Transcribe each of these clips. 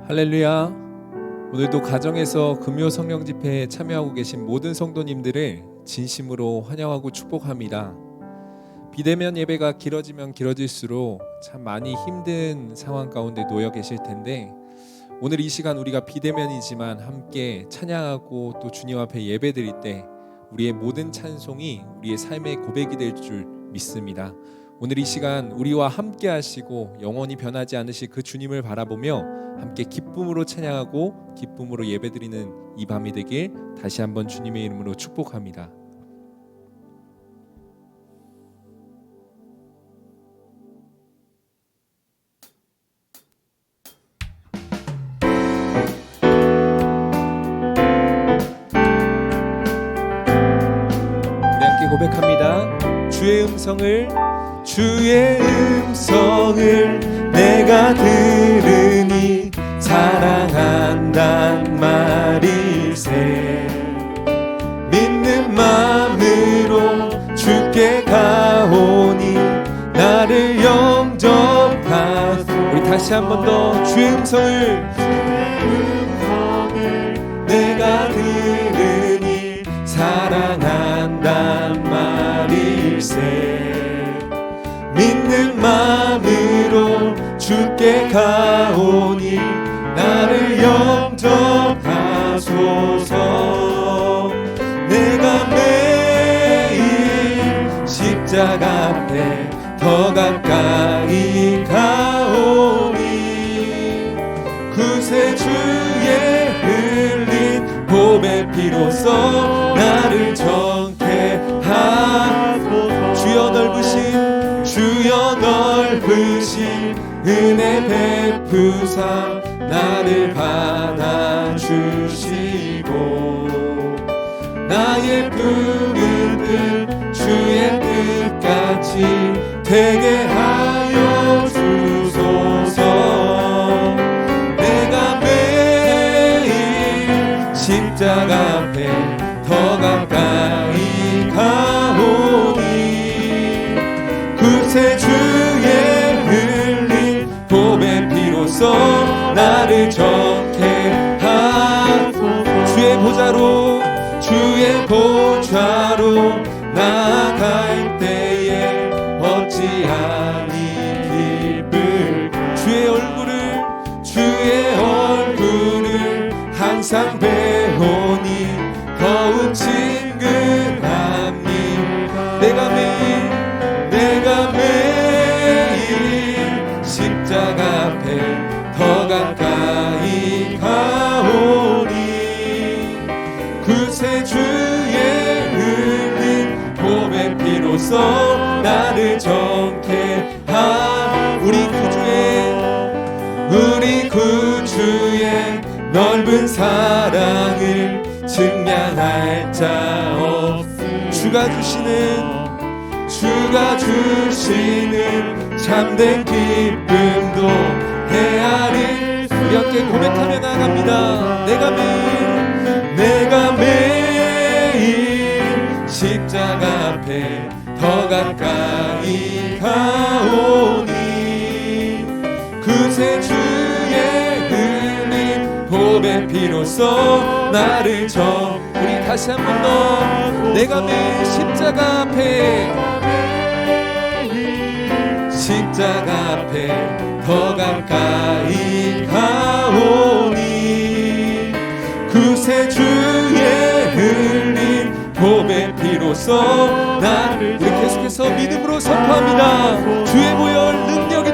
할렐루야. 오늘도 가정에서 금요 성령 집회에 참여하고 계신 모든 성도님들을 진심으로 환영하고 축복합니다. 비대면 예배가 길어지면 길어질수록 참 많이 힘든 상황 가운데 놓여 계실 텐데, 오늘 이 시간 우리가 비대면이지만 함께 찬양하고 또 주님 앞에 예배드릴 때 우리의 모든 찬송이 우리의 삶의 고백이 될 줄 믿습니다. 오늘 이 시간 우리와 함께 하시고 영원히 변하지 않으실 그 주님을 바라보며 함께 기쁨으로 찬양하고 기쁨으로 예배드리는 이 밤이 되길 다시 한번 주님의 이름으로 축복합니다. 우리 함께 고백합니다. 주의 음성을 내가 들으니 사랑한단 말일세. 믿는 마음으로 주께 가오니 나를 영접하소. 우리 다시 한 번 더 주의 음성을 내가 들으니 사랑한단 말일세. 믿는 마음으로 주께 가오니 나를 영접하소서. 내가 매일 십자가 앞에 더 가까이 가오니 구세주의 흘린 보배 피로써 나를 정케 하소서. 주여 넓으신 은혜 베푸사 나를 받아주시고 나의 푸른 뜻 주의 뜻같이 되게 하여 주소서. 내가 매일 십자가 앞에 더 가까이 가오니 구세주의 흘린 보배 피로써 나를 정케 하소서. 주의 보좌로 나아갈 때에 어찌하니 기쁠까. 주의 얼굴을 항상 배우니 더욱 친근함이. 내가 매일 십자가 앞에 더 가까이 가오니 구세주의 흘린 보배 피로써 나를 정케 하. 우리 구주의 넓은 사랑을 증량할 자 없음. 주가 주시는 참된 기쁨도 헤아릴. 우리 함께 고백하며 나아갑니다. 내가 매일 십자가 앞에 더 가까이 가오니 구세주의 흘린 보배 피로써 나를 우리 다시 한 번 더. 내가 매일 십자가 앞에 더 가까이 가오니 구세주의 흘린 보배 피로써 나를. 우리 계속해서 믿음으로 선포합니다. 주의 보혈 능력이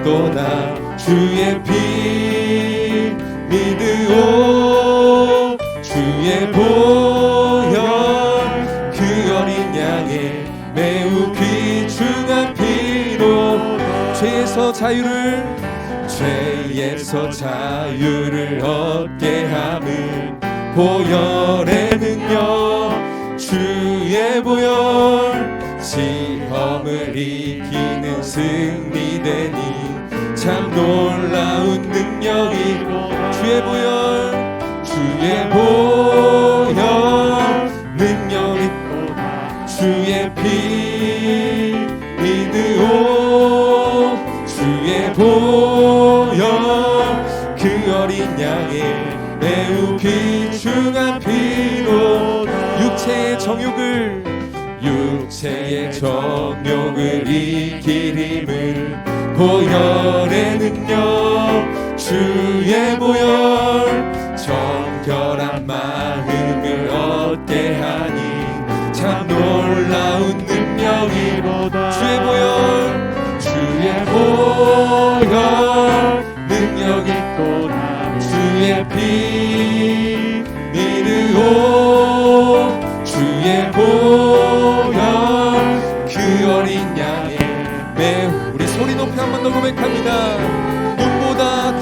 또다 주의 피 믿으오. 주의 보혈 그 어린 양의 매우 귀중한 피로 죄에서 자유를 얻게 함은 보혈의 능력. 주의 보혈 시험을 이기는 승리되니 참 놀라운 능력이. 주의 보혈 능력이 주의 피 믿으오. 주의 보혈 그 어린 양의 매우 귀중한 피로 육체의 정욕을 이기림을 보혈의 능력 주의 보혈 정결한 마음을 얻게 하니 참 놀라운 능력이로다. 주의 보혈 능력이 또다. 주의 피 미르오 주의 보혈 그 어린 양의 매우 우리 소리 높이 한 번 더 고백합니다. 눈보다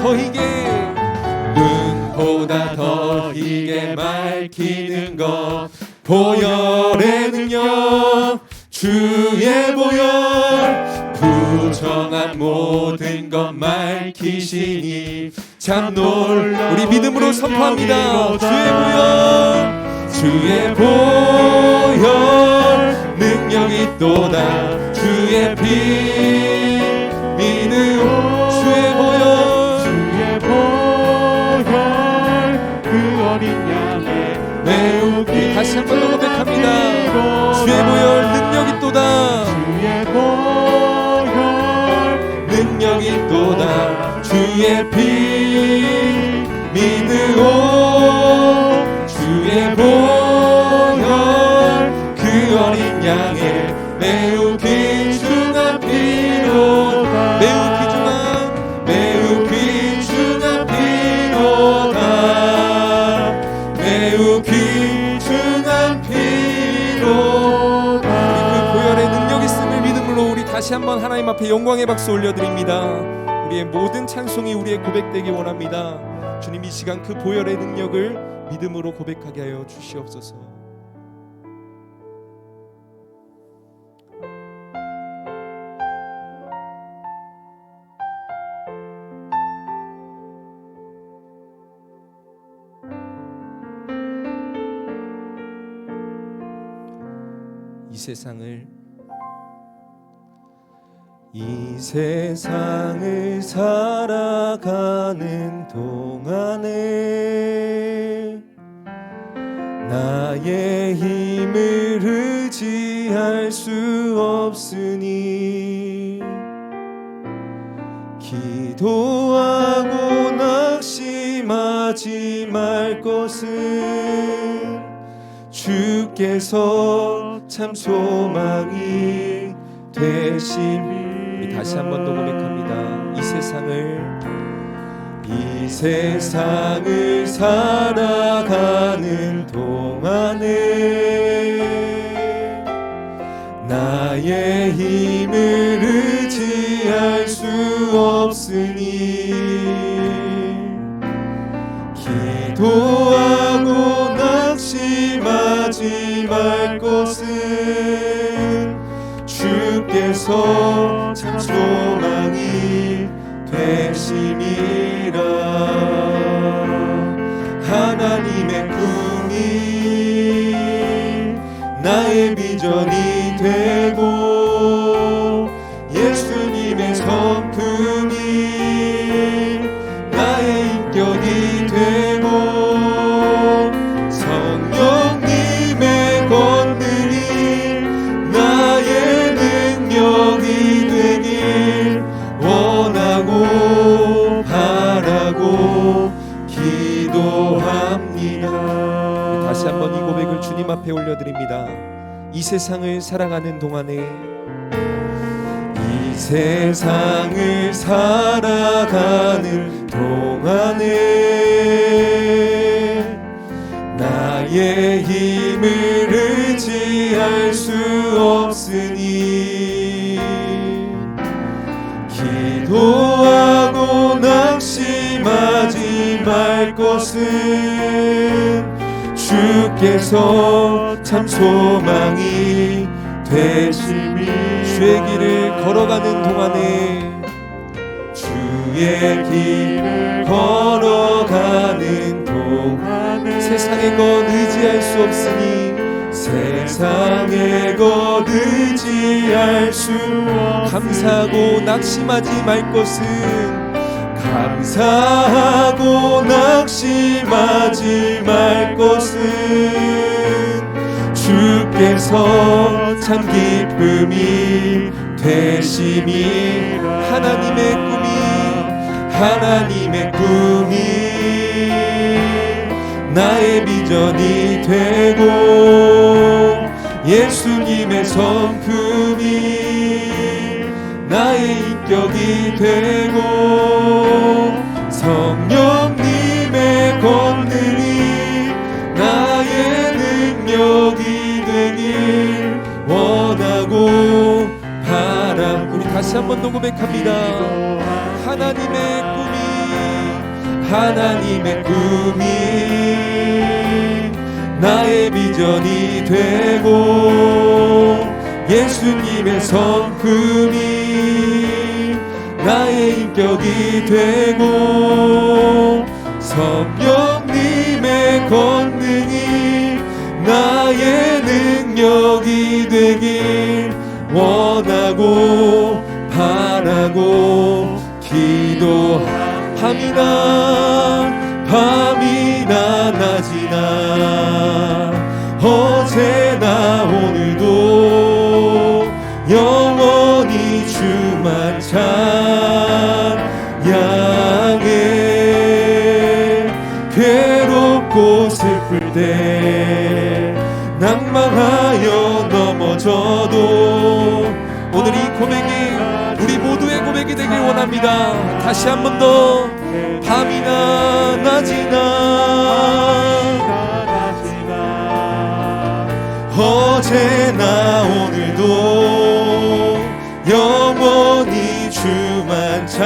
더 희게 밝히는 것 보혈의 능력 주의 보혈 부정한 모든 것 밝히시니 참 우리 믿음으로 선포합니다. 주의 보혈 능력이 또다. 주의 피 미는 주의 보혈 그 어린 양의 매우 귀 다시 한 번 더 고백합니다. 주의 보혈 능력이 또다. 주의 보혈 능력이 또다. 주의 피 미는 주의 보혈 그 어린 양의 매우 귀중한 피로다. 매우 귀중한 피로다. 매우 귀중한 피로다. 우리 그 보혈의 능력 있음을 믿음으로 우리 다시 한번 하나님 앞에 영광의 박수 올려드립니다. 우리의 모든 찬송이 우리의 고백되기 원합니다. 주님 이 시간 그 보혈의 능력을 믿음으로 고백하게 하여 주시옵소서. 이 세상을 살아가는 동안에 나의 힘을 의지할 수 없으니 기도하고 낙심하지 말 것은 주께서 참 소망이 되심이. 다시 한 번 더 고백합니다. 이 세상을 살아가는 동안에 나의 힘을 의지할 수 없으니 기도하고 낙심하지 말 것은 주께서 참 소망이 되심이라. 하나님의 꿈이 나의 비전이 되고 예수님의 성품이 나의 인격이 되고 성령님의 권능이 나의 능력이 되길 원하고 바라고 기도합니다. 다시 한번 이 고백을 주님 앞에 올려드립니다. 이 세상을 살아가는 동안에 이 세상을 살아가는 동안에 나의 힘을 의지할 수 없으니 기도하고 낙심하지 말 것은 주께서 참 소망이 되심이. 주의 길을 걸어가는 동안에 주의 길을 걸어가는 동안에 세상의 것 의지할 수 없으니 세상의 것 의지할 수 없으니 감사하고 낙심하지 말 것은 감사하고 낙심하지 말 것은 주께서 참 기쁨이 되심이라. 하나님의 꿈이 나의 비전이 되고 예수님의 성품이 나의 인격이 되고 성령님의 권능이 나의 능력이 되길 원하고 바라. 우리 다시 한 번 더 고백합니다. 하나님의 꿈이 나의 비전이 되고 예수님의 성품이 나의 인격이 되고 성령님의 권능이 나의 능력이 되길 원하고 바라고 기도합니다. 밤이나 낮이나 어제나 오늘도 영원히 주만 찬양해. 괴롭고 슬플 때 낭망하여 넘어져도 오늘 이 고백이 우리 모두의 고백이 되길 원합니다. 다시 한 번 더 밤이나 낮이나 어제나 오늘도 영원히 주만 찬양.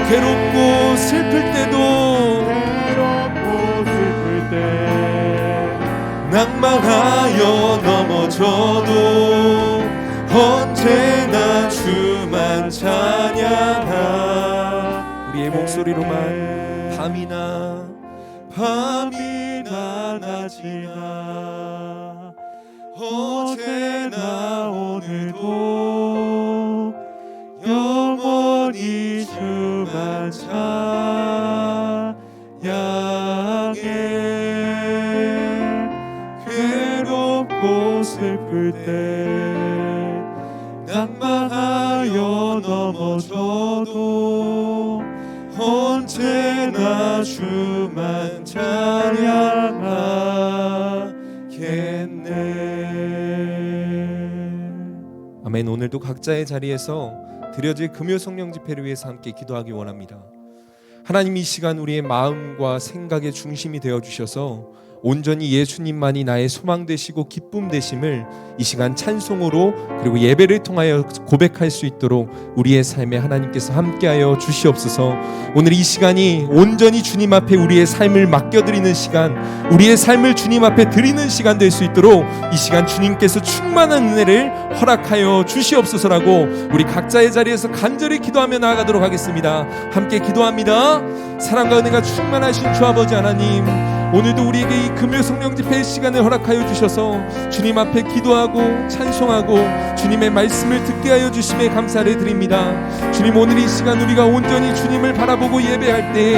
괴롭고 슬플 때도 낭망하여 넘어져도 언제나 주만 찬양하. 우리의 목소리로만 밤이나 낮이나 어제나 오늘도 영원히 주만 찬양해. 괴롭고 슬플 때 낭망하여 넘어져도 언제나 주만 찬양하겠네. 아멘. 오늘도 각자의 자리에서 드려질 금요 성령 집회를 위해서 함께 기도하기 원합니다. 하나님, 이 시간 우리의 마음과 생각의 중심이 되어 주셔서 온전히 예수님만이 나의 소망 되시고 기쁨 되심을 이 시간 찬송으로 그리고 예배를 통하여 고백할 수 있도록 우리의 삶에 하나님께서 함께하여 주시옵소서. 오늘 이 시간이 온전히 주님 앞에 우리의 삶을 맡겨드리는 시간, 우리의 삶을 주님 앞에 드리는 시간 될 수 있도록 이 시간 주님께서 충만한 은혜를 허락하여 주시옵소서라고 우리 각자의 자리에서 간절히 기도하며 나아가도록 하겠습니다. 함께 기도합니다. 사랑과 은혜가 충만하신 주 아버지 하나님, 오늘도 우리에게 이 금요 성령 집회의 시간을 허락하여 주셔서 주님 앞에 기도하고 찬송하고 주님의 말씀을 듣게 하여 주심에 감사를 드립니다. 주님, 오늘 이 시간 우리가 온전히 주님을 바라보고 예배할 때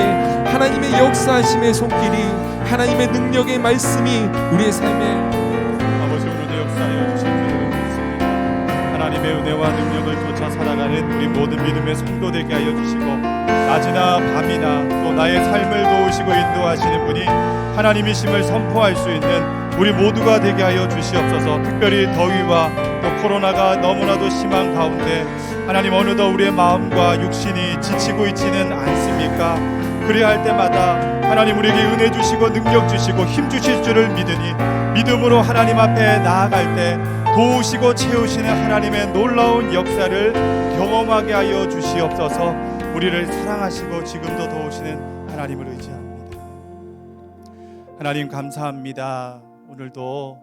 하나님의 역사하심의 손길이, 하나님의 능력의 말씀이 우리의 삶에 아버지 오늘도 역사하여 주실 줄을 믿습니다. 하나님의 은혜와 능력을 쫓아 살아가는 우리 모든 믿음의 성도 되게 하여 주시고 낮이나 밤이나 또 나의 삶을 도우시고 인도하시는 분이 하나님이심을 선포할 수 있는 우리 모두가 되게 하여 주시옵소서. 특별히 더위와 또 코로나가 너무나도 심한 가운데 하나님, 어느덧 우리의 마음과 육신이 지치고 있지는 않습니까? 그래야 할 때마다 하나님 우리에게 은혜 주시고 능력 주시고 힘 주실 줄을 믿으니 믿음으로 하나님 앞에 나아갈 때 도우시고 채우시는 하나님의 놀라운 역사를 경험하게 하여 주시옵소서. 우리를 사랑하시고 지금도 도우시는 하나님을 의지합니다. 하나님 감사합니다. 오늘도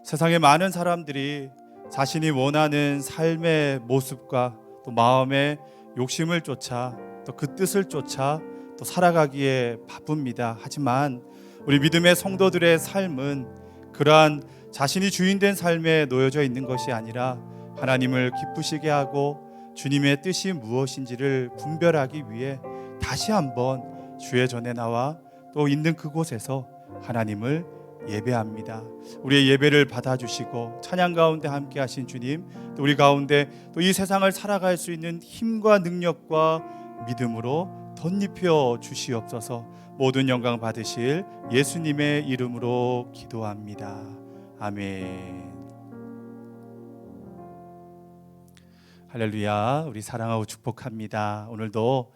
세상의 많은 사람들이 자신이 원하는 삶의 모습과 또 마음의 욕심을 쫓아 또 그 뜻을 쫓아 또 살아가기에 바쁩니다. 하지만 우리 믿음의 성도들의 삶은 그러한 자신이 주인된 삶에 놓여져 있는 것이 아니라 하나님을 기쁘시게 하고 주님의 뜻이 무엇인지를 분별하기 위해 다시 한번 주의 전에 나와 또 있는 그곳에서 하나님을 예배합니다. 우리의 예배를 받아주시고 찬양 가운데 함께 하신 주님, 또 우리 가운데 또 이 세상을 살아갈 수 있는 힘과 능력과 믿음으로 덧입혀 주시옵소서. 모든 영광 받으실 예수님의 이름으로 기도합니다. 아멘. 할렐루야. 우리 사랑하고 축복합니다. 오늘도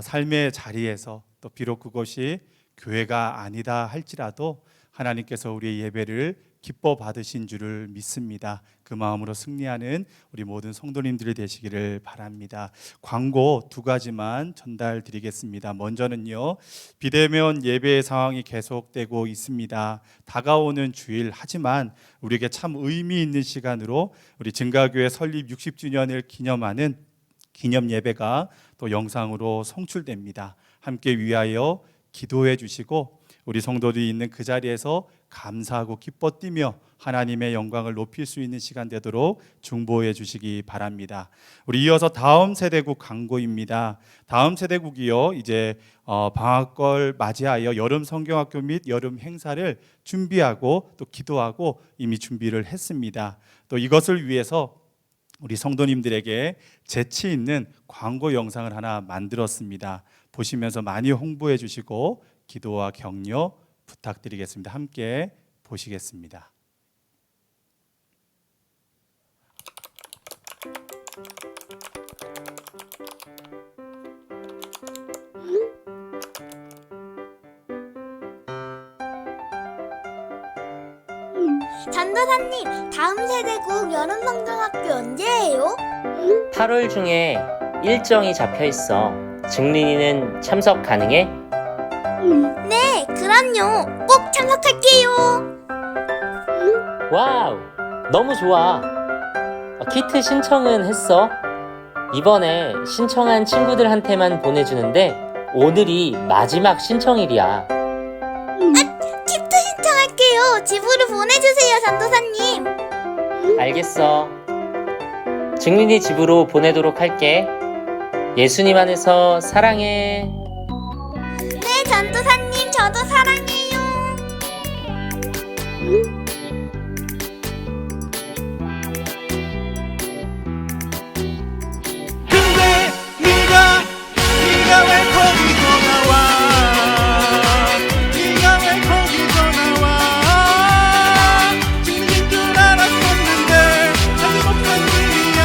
삶의 자리에서 또 비록 그것이 교회가 아니다 할지라도 하나님께서 우리의 예배를 기뻐 받으신 줄을 믿습니다. 그 마음으로 승리하는 우리 모든 성도님들이 되시기를 바랍니다. 광고 2가지만 전달 드리겠습니다. 먼저는요, 비대면 예배 상황이 계속되고 있습니다. 다가오는 주일, 하지만 우리에게 참 의미 있는 시간으로 우리 증가교회 설립 60주년을 기념하는 기념 예배가 또 영상으로 송출됩니다. 함께 위하여 기도해 주시고 우리 성도들이 있는 그 자리에서 감사하고 기뻐 뛰며 하나님의 영광을 높일 수 있는 시간 되도록 중보해 주시기 바랍니다. 우리 이어서 다음 세대국 광고입니다. 다음 세대국이요, 이제 방학걸 맞이하여 여름 성경학교 및 여름 행사를 준비하고 또 기도하고 이미 준비를 했습니다. 또 이것을 위해서 우리 성도님들에게 재치 있는 광고 영상을 하나 만들었습니다. 보시면서 많이 홍보해 주시고 기도와 격려 부탁드리겠습니다. 함께 보시겠습니다. 전도사님, 다음 세대국 여름성경학교 언제예요? 8월 중에 일정이 잡혀 있어. 증린이는 참석 가능해? 네, 그럼요. 꼭 참석할게요. 와우, 너무 좋아. 키트 신청은 했어? 이번에 신청한 친구들한테만 보내주는데 오늘이 마지막 신청일이야. 키트 신청할게요. 집으로 보내주세요, 전도사님. 알겠어. 증린이 집으로 보내도록 할게. 예수님 안에서 사랑해. 네, 전도사님, 저도 사랑해요. 근데 네가 왜 거기서 나와? 네가 왜 거기서 나와? 죽는 줄 알았었는데 잘못한 일이야.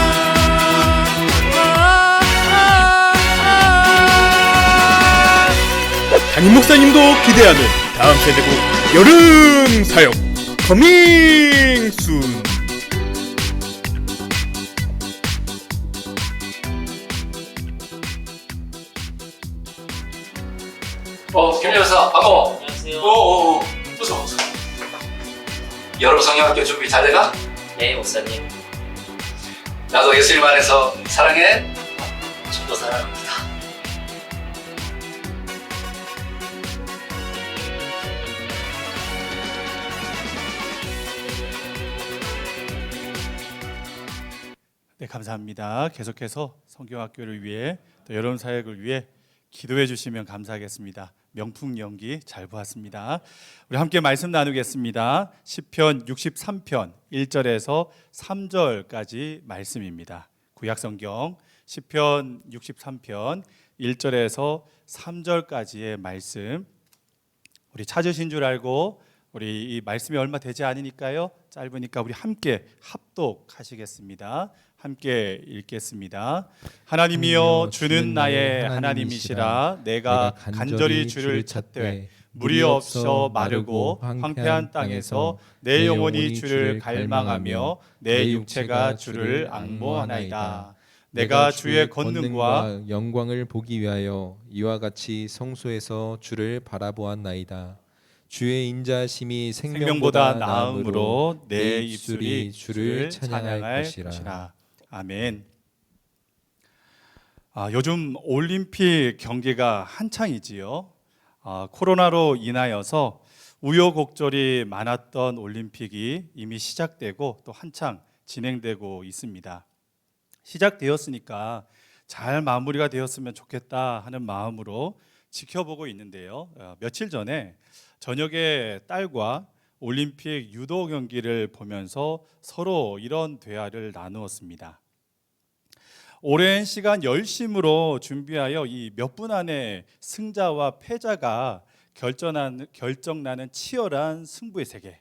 담임 목사님도 기대하는 다음 세대국 여름 사역 커밍 순. 김여사 반가워. 안녕하세요. 어서. 여름 성경학교 준비 잘 돼가? 네, 목사님. 나도 예수님 안에서 사랑해. 저도 사랑합니다. 네, 감사합니다. 계속해서 성경학교를 위해 또 여름 사역을 위해 기도해 주시면 감사하겠습니다. 명품 연기 잘 보았습니다. 우리 함께 말씀 나누겠습니다. 시편 63편 1절에서 3절까지 말씀입니다. 구약성경 시편 63편 1절에서 3절까지의 말씀, 우리 찾으신 줄 알고 우리 이 말씀이 얼마 되지 않으니까요, 짧으니까 우리 함께 합독하시겠습니다. 함께 읽겠습니다. 하나님이여, 주는 나의 하나님이시라. 내가 간절히 주를 찾되 물이 없어 마르고 황폐한 땅에서 내 영혼이 주를 갈망하며 내 육체가 주를 앙모하나이다. 내가 주의 권능과 영광을 보기 위하여 이와 같이 성소에서 주를 바라보았나이다. 주의 인자심이 생명보다 생명보다 나음으로 나음으로 내 입술이 주를 찬양할 것이라. 것이라. 아멘. 요즘 올림픽 경기가 한창이지요. 코로나로 인하여서 우여곡절이 많았던 올림픽이 이미 시작되고 또 한창 진행되고 있습니다. 시작되었으니까 잘 마무리가 되었으면 좋겠다 하는 마음으로 지켜보고 있는데요. 며칠 전에 저녁에 딸과 올림픽 유도 경기를 보면서 서로 이런 대화를 나누었습니다. 오랜 시간 열심으로 준비하여 이 몇 분 안에 승자와 패자가 결정나는 치열한 승부의 세계.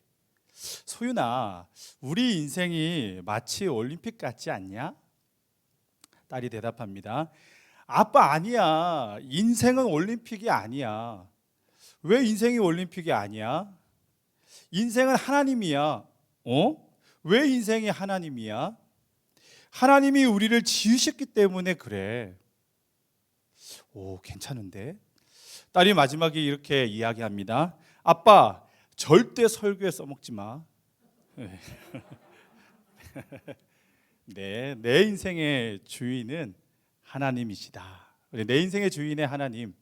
소윤아, 우리 인생이 마치 올림픽 같지 않냐? 딸이 대답합니다. 아빠, 아니야. 인생은 올림픽이 아니야. 왜 인생이 올림픽이 아니야? 인생은 하나님이야. 왜 인생이 하나님이야? 하나님이 우리를 지으셨기 때문에 그래. 오, 괜찮은데? 딸이 마지막에 이렇게 이야기합니다. 아빠, 절대 설교에 써먹지 마. 네, 내 인생의 주인은 하나님이시다. 내 인생의 주인의 하나님.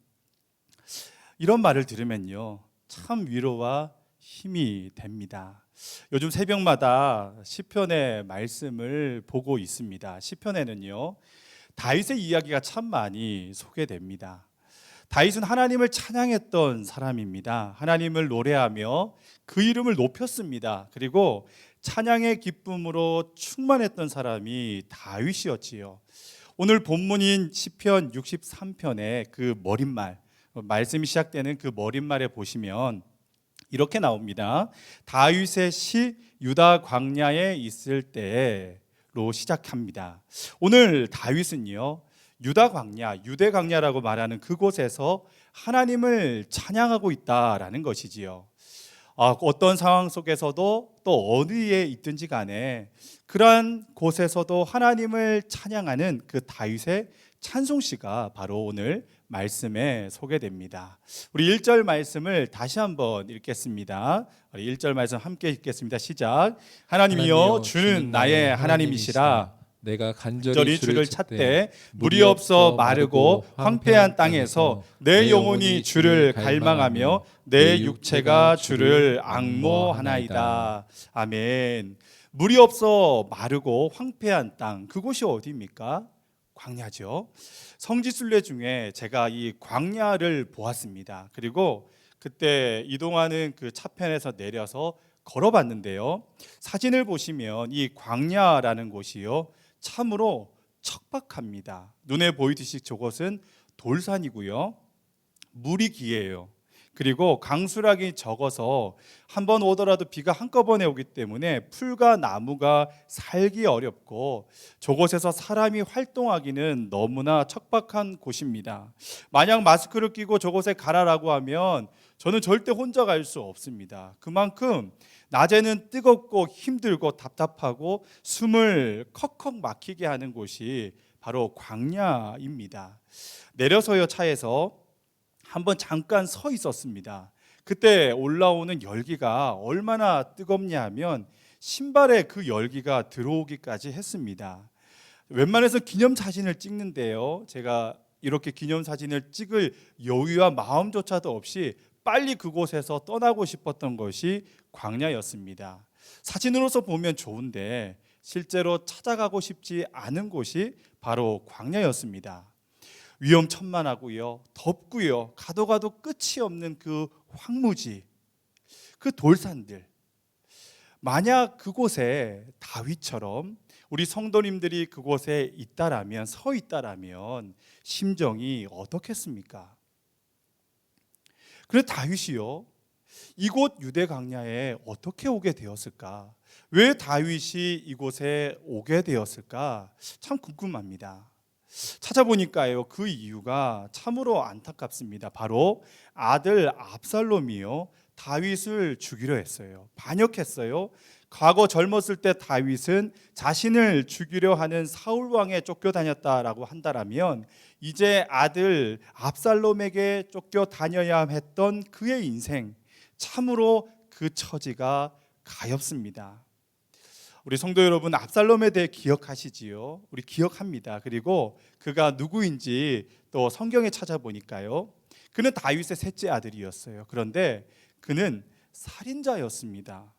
이런 말을 들으면요, 참 위로와 힘이 됩니다. 요즘 새벽마다 시편의 말씀을 보고 있습니다. 시편에는요, 다윗의 이야기가 참 많이 소개됩니다. 다윗은 하나님을 찬양했던 사람입니다. 하나님을 노래하며 그 이름을 높였습니다. 그리고 찬양의 기쁨으로 충만했던 사람이 다윗이었지요. 오늘 본문인 시편 63편의 그 머릿말, 말씀이 시작되는 그 머릿말에 보시면 이렇게 나옵니다. 다윗의 시 유다 광야에 있을 때로 시작합니다. 오늘 다윗은요, 유다 광야, 유대 광야라고 말하는 그곳에서 하나님을 찬양하고 있다라는 것이지요. 어떤 상황 속에서도 또 어디에 있든지 간에 그러한 곳에서도 하나님을 찬양하는 그 다윗의 찬송시가 바로 오늘 말씀에 소개됩니다. 우리 1절 말씀을 다시 한번 읽겠습니다. 우리 1절 말씀 함께 읽겠습니다. 시작. 하나님이여, 주는 나의 하나님이시라. 내가 간절히 주를 찾되 물이 없어 마르고 황폐한 땅에서 내 영혼이 주를 갈망하며 내 육체가 주를 앙모하나이다. 아멘. 물이 없어 마르고 황폐한 땅, 그곳이 어디입니까? 광야죠. 성지순례 중에 제가 이 광야를 보았습니다. 그리고 그때 이동하는 그 차편에서 내려서 걸어봤는데요, 사진을 보시면 이 광야라는 곳이요, 참으로 척박합니다. 눈에 보이듯이 저곳은 돌산이고요, 물이 귀해요. 그리고 강수량이 적어서 한번 오더라도 비가 한꺼번에 오기 때문에 풀과 나무가 살기 어렵고 저곳에서 사람이 활동하기는 너무나 척박한 곳입니다. 만약 마스크를 끼고 저곳에 가라라고 하면 저는 절대 혼자 갈 수 없습니다. 그만큼 낮에는 뜨겁고 힘들고 답답하고 숨을 컥컥 막히게 하는 곳이 바로 광야입니다. 내려서요, 차에서 한번 잠깐 서 있었습니다. 그때 올라오는 열기가 얼마나 뜨겁냐 하면 신발에 그 열기가 들어오기까지 했습니다. 웬만해서 기념사진을 찍는데요, 제가 이렇게 기념사진을 찍을 여유와 마음조차도 없이 빨리 그곳에서 떠나고 싶었던 것이 광야였습니다. 사진으로서 보면 좋은데 실제로 찾아가고 싶지 않은 곳이 바로 광야였습니다. 위험천만하고요, 덥고요, 가도 끝이 없는 그 황무지, 그 돌산들. 만약 그곳에 다윗처럼 우리 성도님들이 그곳에 있다라면, 서 있다라면 심정이 어떻겠습니까? 그런데 다윗이요, 이곳 유대 광야에 어떻게 오게 되었을까? 왜 다윗이 이곳에 오게 되었을까? 참 궁금합니다. 찾아보니까요, 그 이유가 참으로 안타깝습니다. 바로 아들 압살롬이요, 다윗을 죽이려 했어요. 반역했어요. 과거 젊었을 때 다윗은 자신을 죽이려 하는 사울 왕에 쫓겨다녔다라고 한다라면 이제 아들 압살롬에게 쫓겨다녀야 했던 그의 인생, 참으로 그 처지가 가엾습니다. 우리 성도 여러분, 압살롬에 대해 기억하시지요? 우리 기억합니다. 그리고 그가 누구인지 또 성경에 찾아보니까요, 그는 다윗의 셋째 아들이었어요. 그런데 그는 살인자였습니다.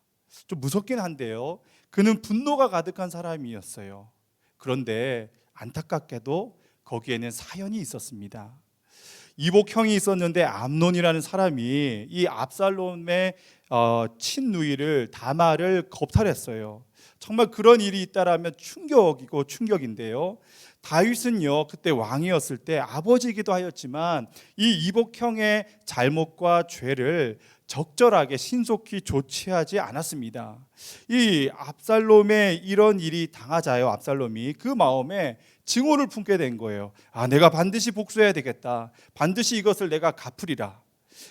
좀 무섭긴 한데요. 그는 분노가 가득한 사람이었어요. 그런데 안타깝게도 거기에는 사연이 있었습니다. 이복형이 있었는데 암논이라는 사람이 이 압살롬의 친누이를 다말을 겁탈했어요. 정말 그런 일이 있다라면 충격이고 충격인데요. 다윗은요, 그때 왕이었을 때 아버지이기도 하였지만 이 이복형의 잘못과 죄를 적절하게 신속히 조치하지 않았습니다. 이 압살롬의 이런 일이 당하자요, 압살롬이 그 마음에 증오를 품게 된 거예요. 아, 내가 반드시 복수해야 되겠다. 반드시 이것을 내가 갚으리라.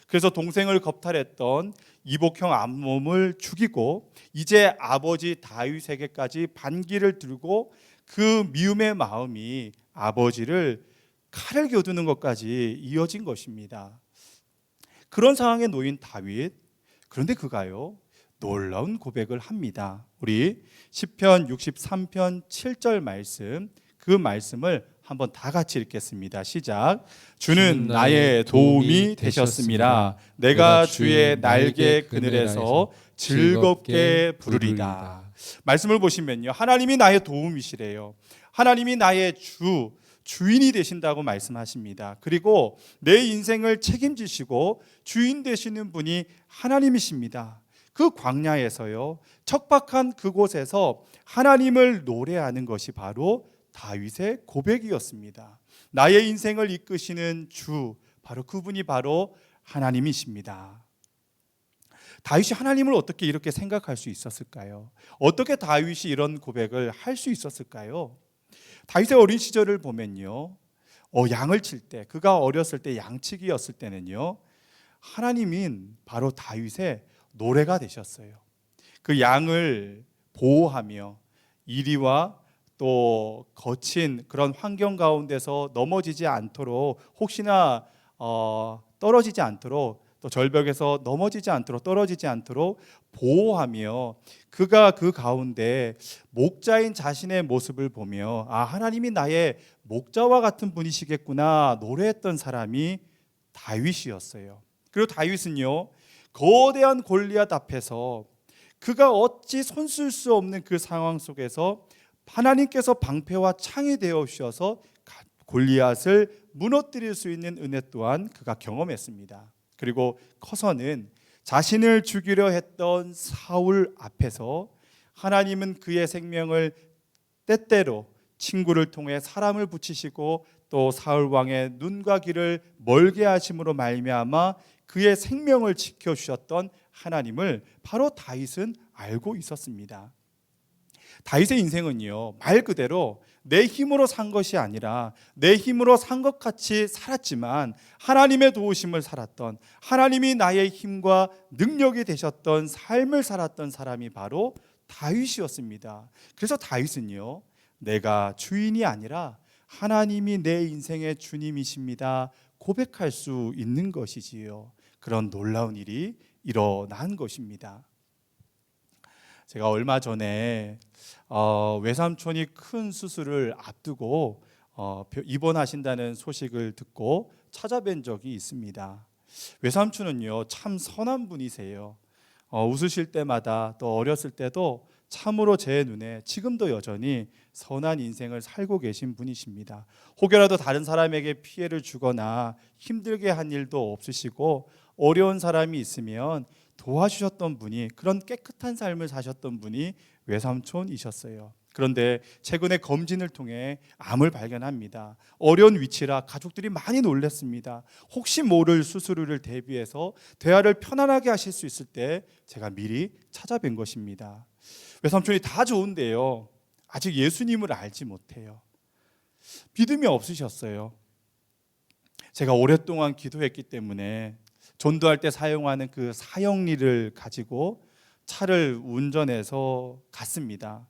그래서 동생을 겁탈했던 이복형 암몬을 죽이고 이제 아버지 다윗에게까지 반기를 들고 그 미움의 마음이 아버지를 칼을 겨두는 것까지 이어진 것입니다. 그런 상황에 놓인 다윗, 그런데 그가요 놀라운 고백을 합니다. 우리 시편 63편 7절 말씀, 그 말씀을 한번 다 같이 읽겠습니다. 시작. 주는 나의 도움이 되셨습니다. 내가 주의 날개 그늘에서 즐겁게 부르리다. 말씀을 보시면요, 하나님이 나의 도움이시래요. 하나님이 나의 주인이 되신다고 말씀하십니다. 그리고 내 인생을 책임지시고 주인 되시는 분이 하나님이십니다. 그 광야에서요, 척박한 그곳에서 하나님을 노래하는 것이 바로 다윗의 고백이었습니다. 나의 인생을 이끄시는 주, 바로 그분이 바로 하나님이십니다. 다윗이 하나님을 어떻게 이렇게 생각할 수 있었을까요? 어떻게 다윗이 이런 고백을 할 수 있었을까요? 다윗의 어린 시절을 보면요, 양을 칠 때, 그가 어렸을 때 양치기였을 때는요, 하나님인 바로 다윗의 노래가 되셨어요. 그 양을 보호하며 이리와 또 거친 그런 환경 가운데서 넘어지지 않도록, 혹시나 떨어지지 않도록, 또 절벽에서 넘어지지 않도록, 떨어지지 않도록 보호하며 그가 그 가운데 목자인 자신의 모습을 보며 아, 하나님이 나의 목자와 같은 분이시겠구나 노래했던 사람이 다윗이었어요. 그리고 다윗은요, 거대한 골리앗 앞에서 그가 어찌 손쓸 수 없는 그 상황 속에서 하나님께서 방패와 창이 되어 주셔서 골리앗을 무너뜨릴 수 있는 은혜 또한 그가 경험했습니다. 그리고 커서는 자신을 죽이려 했던 사울 앞에서 하나님은 그의 생명을 때때로 친구를 통해 사람을 붙이시고 또 사울 왕의 눈과 귀를 멀게 하심으로 말미암아 그의 생명을 지켜주셨던 하나님을 바로 다윗은 알고 있었습니다. 다윗의 인생은요, 말 그대로 내 힘으로 산 것이 아니라 내 힘으로 산 것 같이 살았지만 하나님의 도우심을 살았던, 하나님이 나의 힘과 능력이 되셨던 삶을 살았던 사람이 바로 다윗이었습니다. 그래서 다윗은요, 내가 주인이 아니라 하나님이 내 인생의 주님이십니다 고백할 수 있는 것이지요. 그런 놀라운 일이 일어난 것입니다. 제가 얼마 전에 외삼촌이 큰 수술을 앞두고 입원하신다는 소식을 듣고 찾아뵌 적이 있습니다. 외삼촌은요, 참 선한 분이세요. 웃으실 때마다 또 어렸을 때도 참으로 제 눈에 지금도 여전히 선한 인생을 살고 계신 분이십니다. 혹여라도 다른 사람에게 피해를 주거나 힘들게 한 일도 없으시고 어려운 사람이 있으면 도와주셨던 분이, 그런 깨끗한 삶을 사셨던 분이 외삼촌이셨어요. 그런데 최근에 검진을 통해 암을 발견합니다. 어려운 위치라 가족들이 많이 놀랐습니다. 혹시 모를 수술을 대비해서 대화를 편안하게 하실 수 있을 때 제가 미리 찾아뵌 것입니다. 외삼촌이 다 좋은데요, 아직 예수님을 알지 못해요. 믿음이 없으셨어요. 제가 오랫동안 기도했기 때문에 전도할 때 사용하는 그 사형리를 가지고 차를 운전해서 갔습니다.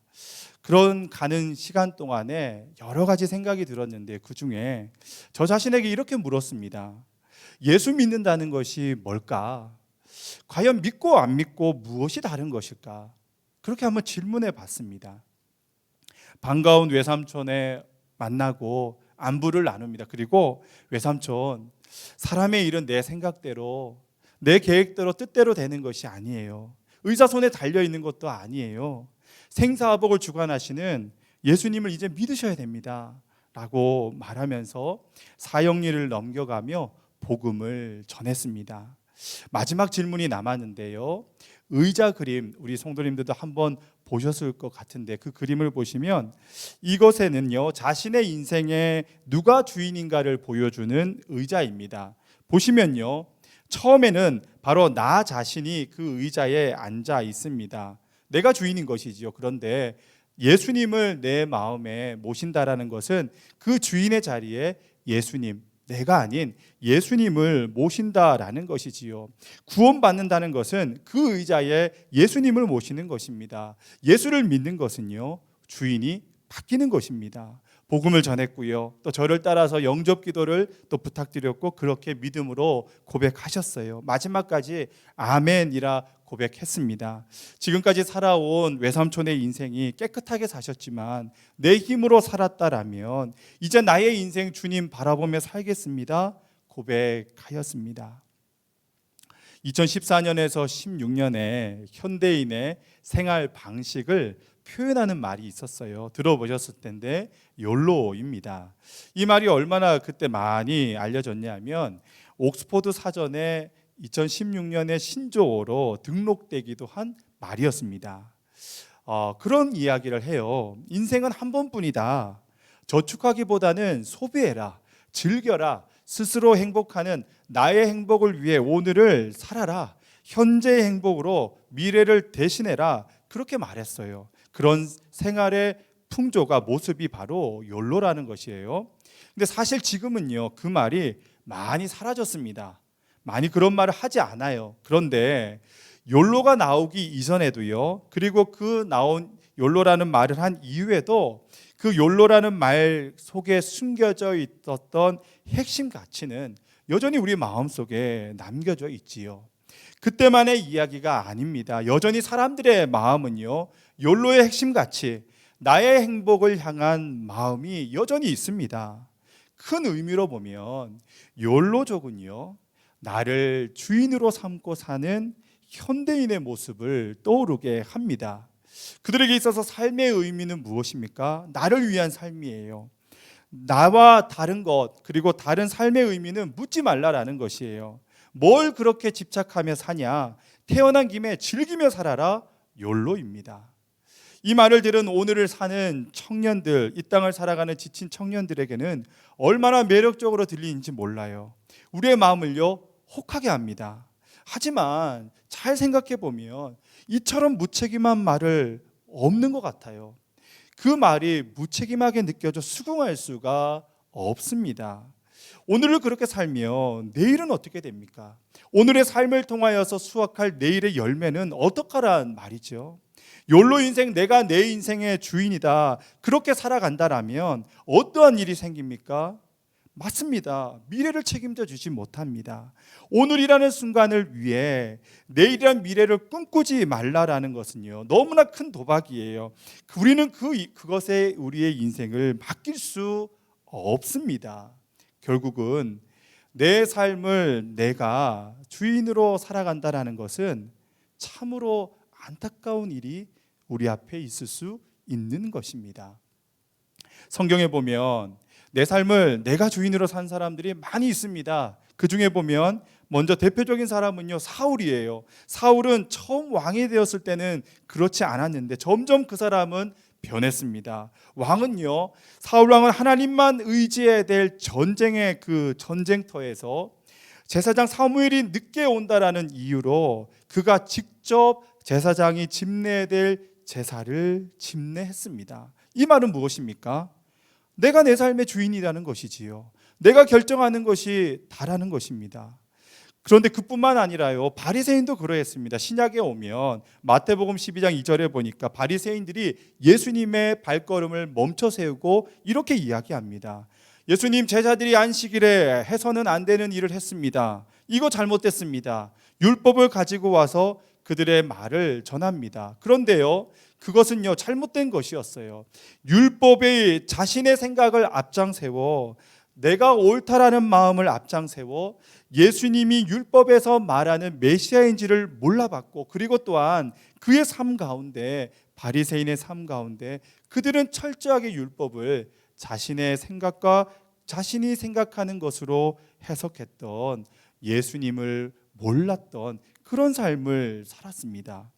그런 가는 시간 동안에 여러 가지 생각이 들었는데 그 중에 저 자신에게 이렇게 물었습니다. 예수 믿는다는 것이 뭘까? 과연 믿고 안 믿고 무엇이 다른 것일까? 그렇게 한번 질문해 봤습니다. 반가운 외삼촌에 만나고 안부를 나눕니다. 그리고 외삼촌, 사람의 일은 내 생각대로, 내 계획대로 뜻대로 되는 것이 아니에요. 의사 손에 달려 있는 것도 아니에요. 생사화복을 주관하시는 예수님을 이제 믿으셔야 됩니다 라고 말하면서 사형리를 넘겨가며 복음을 전했습니다. 마지막 질문이 남았는데요, 의자 그림 우리 성도님들도 한번 보셨을 것 같은데, 그 그림을 보시면 이것에는요 자신의 인생에 누가 주인인가를 보여주는 의자입니다. 보시면요, 처음에는 바로 나 자신이 그 의자에 앉아 있습니다. 내가 주인인 것이지요. 그런데 예수님을 내 마음에 모신다라는 것은 그 주인의 자리에 예수님, 내가 아닌 예수님을 모신다라는 것이지요. 구원받는다는 것은 그 의자에 예수님을 모시는 것입니다. 예수를 믿는 것은요, 주인이 바뀌는 것입니다. 복음을 전했고요, 또 저를 따라서 영접 기도를 또 부탁드렸고, 그렇게 믿음으로 고백하셨어요. 마지막까지 아멘이라 고백했습니다. 지금까지 살아온 외삼촌의 인생이 깨끗하게 사셨지만 내 힘으로 살았다라면 이제 나의 인생 주님 바라보며 살겠습니다 고백하였습니다. 2014년에서 16년에 현대인의 생활 방식을 표현하는 말이 있었어요. 들어보셨을 텐데 욜로입니다. 이 말이 얼마나 그때 많이 알려졌냐면 옥스포드 사전에 2016년에 신조어로 등록되기도 한 말이었습니다. 그런 이야기를 해요. 인생은 한 번뿐이다. 저축하기보다는 소비해라, 즐겨라, 스스로 행복하는 나의 행복을 위해 오늘을 살아라, 현재의 행복으로 미래를 대신해라, 그렇게 말했어요. 그런 생활의 풍조가, 모습이 바로 욜로라는 것이에요. 근데 사실 지금은요, 그 말이 많이 사라졌습니다. 많이 그런 말을 하지 않아요. 그런데 욜로가 나오기 이전에도요, 그리고 그 나온 욜로라는 말을 한 이후에도 그 욜로라는 말 속에 숨겨져 있었던 핵심 가치는 여전히 우리 마음속에 남겨져 있지요. 그때만의 이야기가 아닙니다. 여전히 사람들의 마음은요, 욜로의 핵심 가치, 나의 행복을 향한 마음이 여전히 있습니다. 큰 의미로 보면 욜로족은요, 나를 주인으로 삼고 사는 현대인의 모습을 떠오르게 합니다. 그들에게 있어서 삶의 의미는 무엇입니까? 나를 위한 삶이에요. 나와 다른 것, 그리고 다른 삶의 의미는 묻지 말라라는 것이에요. 뭘 그렇게 집착하며 사냐? 태어난 김에 즐기며 살아라. 욜로입니다. 이 말을 들은 오늘을 사는 청년들, 이 땅을 살아가는 지친 청년들에게는 얼마나 매력적으로 들리는지 몰라요. 우리의 마음을요, 혹하게 합니다. 하지만 잘 생각해 보면 이처럼 무책임한 말을 없는 것 같아요. 그 말이 무책임하게 느껴져 수긍할 수가 없습니다. 오늘을 그렇게 살면 내일은 어떻게 됩니까? 오늘의 삶을 통하여서 수확할 내일의 열매는 어떡하란 말이죠. 욜로 인생, 내가 내 인생의 주인이다, 그렇게 살아간다라면 어떠한 일이 생깁니까? 맞습니다. 미래를 책임져 주지 못합니다. 오늘이라는 순간을 위해 내일이란 미래를 꿈꾸지 말라라는 것은요, 너무나 큰 도박이에요. 우리는 그것에 우리의 인생을 맡길 수 없습니다. 결국은 내 삶을 내가 주인으로 살아간다라는 것은 참으로 안타까운 일이 우리 앞에 있을 수 있는 것입니다. 성경에 보면 내 삶을 내가 주인으로 산 사람들이 많이 있습니다. 그 중에 보면 먼저 대표적인 사람은요, 사울이에요. 사울은 처음 왕이 되었을 때는 그렇지 않았는데 점점 그 사람은 변했습니다. 왕은요, 사울 왕은 하나님만 의지해야 될 전쟁의 그 전쟁터에서 제사장 사무엘이 늦게 온다라는 이유로 그가 직접 제사장이 집내야 될 제사를 집내했습니다. 이 말은 무엇입니까? 내가 내 삶의 주인이라는 것이지요. 내가 결정하는 것이 다라는 것입니다. 그런데 그뿐만 아니라요, 바리새인도 그러했습니다. 신약에 오면 마태복음 12장 2절에 보니까 바리새인들이 예수님의 발걸음을 멈춰 세우고 이렇게 이야기합니다. 예수님, 제자들이 안식일에 해서는 안 되는 일을 했습니다. 이거 잘못됐습니다. 율법을 가지고 와서 그들의 말을 전합니다. 그런데요, 그것은요, 잘못된 것이었어요. 율법의 자신의 생각을 앞장 세워 내가 옳다라는 마음을 앞장세워 예수님이 율법에서 말하는 메시아인지를 몰라봤고, 그리고 또한 그의 삶 가운데, 바리새인의 삶 가운데 그들은 철저하게 율법을 자신의 생각과 자신이 생각하는 것으로 해석했던, 예수님을 몰랐던 그런 삶을 살았습니다.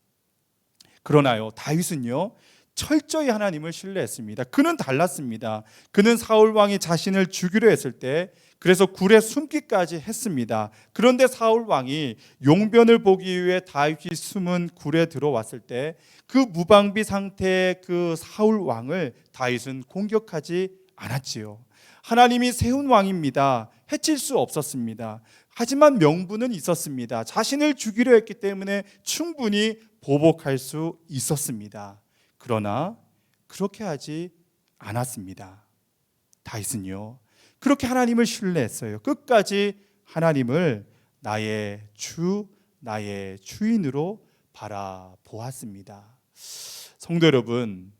그러나요, 다윗은요 철저히 하나님을 신뢰했습니다. 그는 달랐습니다. 그는 사울 왕이 자신을 죽이려 했을 때 그래서 굴에 숨기까지 했습니다. 그런데 사울 왕이 용변을 보기 위해 다윗이 숨은 굴에 들어왔을 때 그 무방비 상태의 그 사울 왕을 다윗은 공격하지 않았지요. 하나님이 세운 왕입니다. 해칠 수 없었습니다. 하지만 명분은 있었습니다. 자신을 죽이려 했기 때문에 충분히 보복할 수 있었습니다. 그러나 그렇게 하지 않았습니다. 다윗은요 그렇게 하나님을 신뢰했어요. 끝까지 하나님을 나의 주, 나의 주인으로 바라보았습니다. 성도 여러분,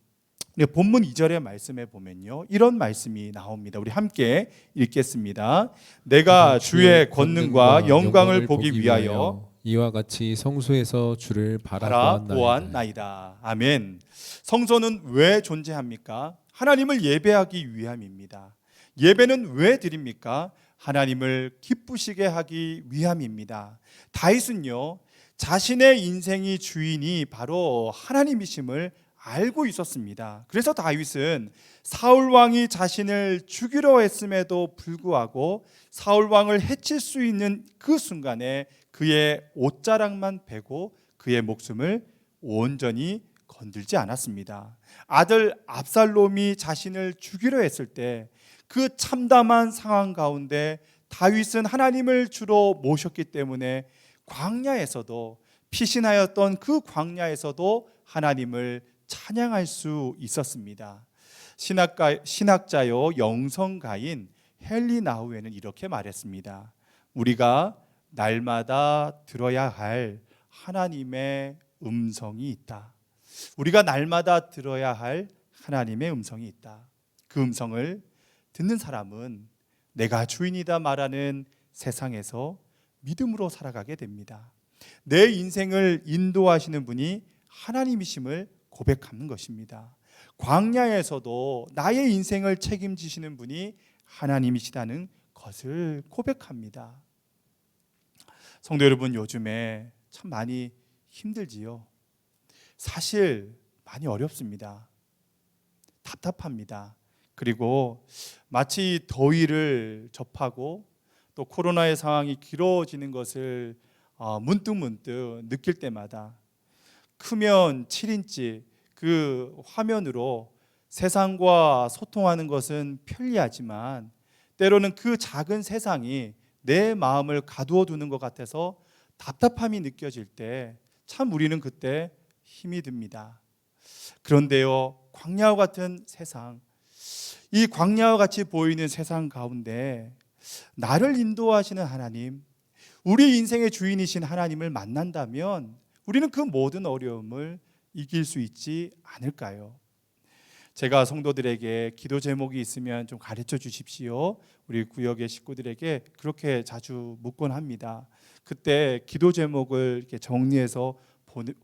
본문 2절의 말씀에 보면요 이런 말씀이 나옵니다. 우리 함께 읽겠습니다. 내가 주의 권능과 영광을 보기 위하여 이와 같이 성소에서 주를 바라보았나이다. 바라보았나이다. 아멘. 성소는 왜 존재합니까? 하나님을 예배하기 위함입니다. 예배는 왜 드립니까? 하나님을 기쁘시게 하기 위함입니다. 다윗은요 자신의 인생이 주인이 바로 하나님이심을 알고 있었습니다. 그래서 다윗은 사울 왕이 자신을 죽이려 했음에도 불구하고 사울 왕을 해칠 수 있는 그 순간에 그의 옷자락만 베고 그의 목숨을 온전히 건들지 않았습니다. 아들 압살롬이 자신을 죽이려 했을 때 그 참담한 상황 가운데 다윗은 하나님을 주로 모셨기 때문에 광야에서도, 피신하였던 그 광야에서도 하나님을 찬양할 수 있었습니다. 신학자요 영성가인 헨리 나우에는 이렇게 말했습니다. 우리가 날마다 들어야 할 하나님의 음성이 있다. 우리가 날마다 들어야 할 하나님의 음성이 있다. 그 음성을 듣는 사람은 내가 주인이다 말하는 세상에서 믿음으로 살아가게 됩니다. 내 인생을 인도하시는 분이 하나님이심을 고백하는 것입니다. 광야에서도 나의 인생을 책임지시는 분이 하나님이시다는 것을 고백합니다. 성도 여러분, 요즘에 참 많이 힘들지요. 사실 많이 어렵습니다. 답답합니다. 그리고 마치 더위를 접하고 또 코로나의 상황이 길어지는 것을 문득 느낄 때마다 크면 7인치 그 화면으로 세상과 소통하는 것은 편리하지만 때로는 그 작은 세상이 내 마음을 가두어 두는 것 같아서 답답함이 느껴질 때 참 우리는 그때 힘이 듭니다. 그런데요, 광야와 같은 세상, 이 광야와 같이 보이는 세상 가운데 나를 인도하시는 하나님, 우리 인생의 주인이신 하나님을 만난다면 우리는 그 모든 어려움을 이길 수 있지 않을까요? 제가 성도들에게 기도 제목이 있으면 좀 가르쳐 주십시오. 우리 구역의 식구들에게 그렇게 자주 묻곤 합니다. 그때 기도 제목을 이렇게 정리해서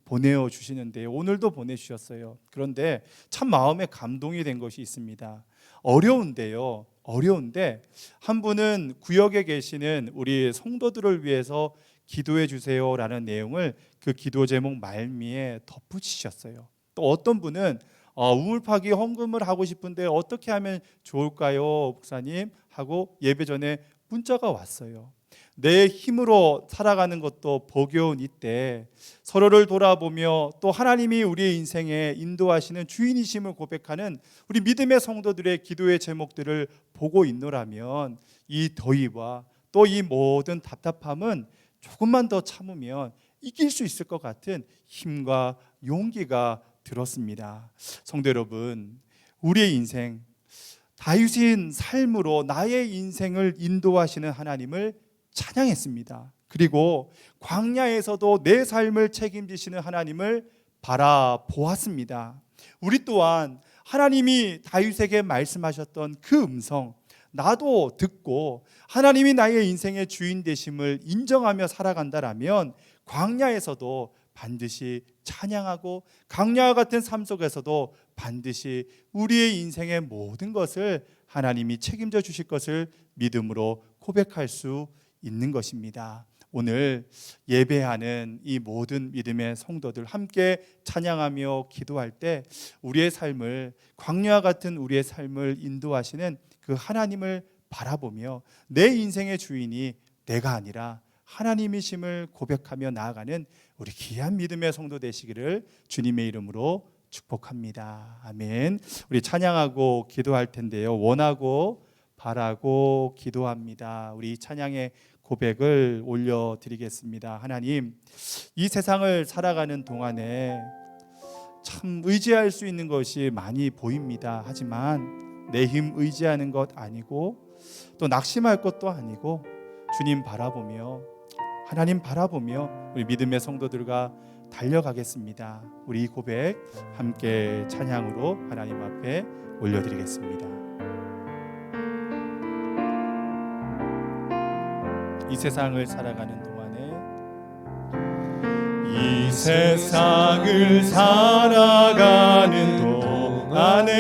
보내어 주시는데요. 오늘도 보내주셨어요. 그런데 참 마음에 감동이 된 것이 있습니다. 어려운데 한 분은 구역에 계시는 우리 성도들을 위해서 기도해 주세요라는 내용을 그 기도 제목 말미에 덧붙이셨어요. 또 어떤 분은 우물파기 헌금을 하고 싶은데 어떻게 하면 좋을까요, 목사님? 하고 예배 전에 문자가 왔어요. 내 힘으로 살아가는 것도 버거운 이때 서로를 돌아보며 또 하나님이 우리의 인생에 인도하시는 주인이심을 고백하는 우리 믿음의 성도들의 기도의 제목들을 보고 있노라면 이 더위와 또 이 모든 답답함은 조금만 더 참으면 이길 수 있을 것 같은 힘과 용기가 들었습니다. 성도 여러분, 우리의 인생, 다윗인 삶으로 나의 인생을 인도하시는 하나님을 찬양했습니다. 그리고 광야에서도 내 삶을 책임지시는 하나님을 바라보았습니다. 우리 또한 하나님이 다윗에게 말씀하셨던 그 음성, 나도 듣고 하나님이 나의 인생의 주인 되심을 인정하며 살아간다라면 광야에서도 반드시 찬양하고 광야와 같은 삶 속에서도 반드시 우리의 인생의 모든 것을 하나님이 책임져 주실 것을 믿음으로 고백할 수 있는 것입니다. 오늘 예배하는 이 모든 믿음의 성도들 함께 찬양하며 기도할 때 우리의 삶을, 광야와 같은 우리의 삶을 인도하시는 그 하나님을 바라보며 내 인생의 주인이 내가 아니라 하나님이심을 고백하며 나아가는 우리 귀한 믿음의 성도 되시기를 주님의 이름으로 축복합니다. 아멘. 우리 찬양하고 기도할 텐데요, 원하고 바라고 기도합니다. 우리 찬양의 고백을 올려드리겠습니다. 하나님, 이 세상을 살아가는 동안에 참 의지할 수 있는 것이 많이 보입니다. 하지만 내 힘 의지하는 것 아니고 또 낙심할 것도 아니고 주님 바라보며, 하나님 바라보며 우리 믿음의 성도들과 달려가겠습니다. 우리 이 고백 함께 찬양으로 하나님 앞에 올려드리겠습니다. 이 세상을 살아가는 동안에, 이 세상을 살아가는 동안에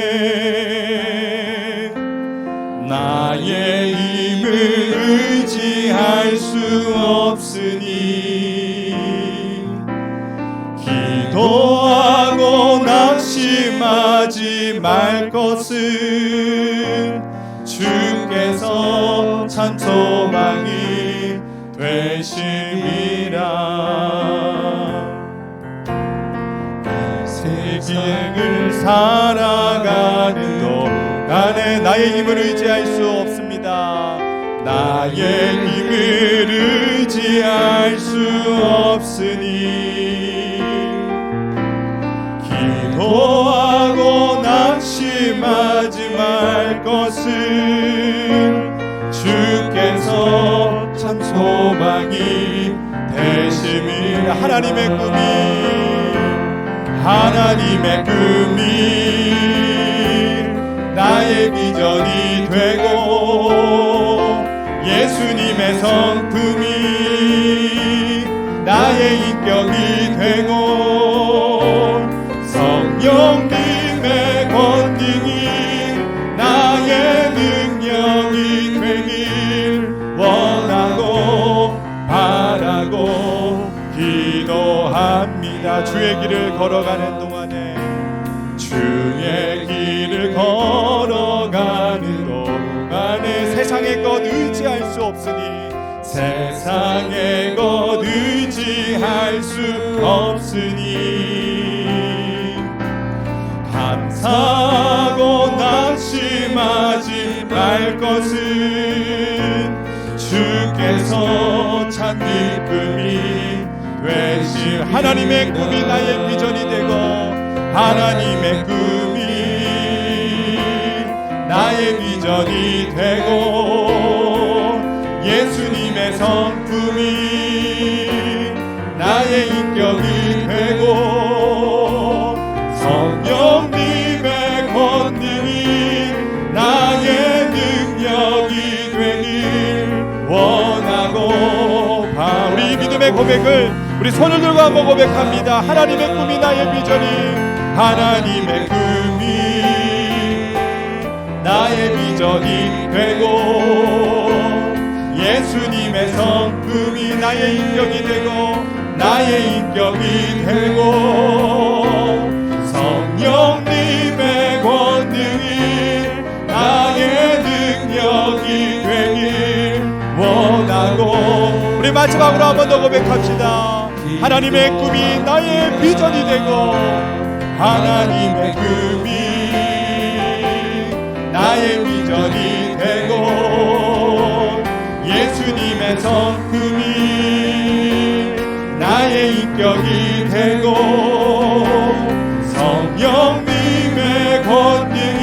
나의 힘을 의지할 수 없으니 기도하고 낙심하지 말 것은 주께서 참 소망이 되심이라. 세상을 살아가는 동안에 나의 힘을 의지할 수 없습니다. 나의 힘을 의지할 수 없으니 기도하고 낙심하지 말 것을 주께서 참 소망이 되심이라. 하나님의 꿈이 나의 비전이 되고 예수님의 성품이 나의 인격이 되고 성령님의 권능이 나의 능력이 되길 원하고 바라고 기도합니다. 주의 길을 걸어가는 동안에, 주의 길을 걸어가는 동안에 세상의 것 의지할 수 없으니, 세상의 것 의지할 수 없으니 감사하고 낙심하지 말 것은 주께서 참 기쁨이 되시. 하나님의 꿈이 나의 비전이 되고 하나님의 꿈이 나의 비전이 되고 예수님의 성품이 나의 인격이 되고 성령님의 권능이 나의 능력이 되길 원하고 우리 믿음의 고백을 우리 손을 들고 한번 고백합니다. 하나님의 꿈이 나의 비전이, 하나님의 꿈이 나의 비전이 되고 예수님의 성품이 나의 인격이 되고 나의 인격이 되고 성령님의 권능이 나의 능력이 되길 원하고. 우리 마지막으로 한 번 더 고백합시다. 하나님의 꿈이 나의 비전이 되고 하나님의 꿈이 나의 비전이 되고 예수님의 성품이 나의 인격이 되고 성령님의 권능이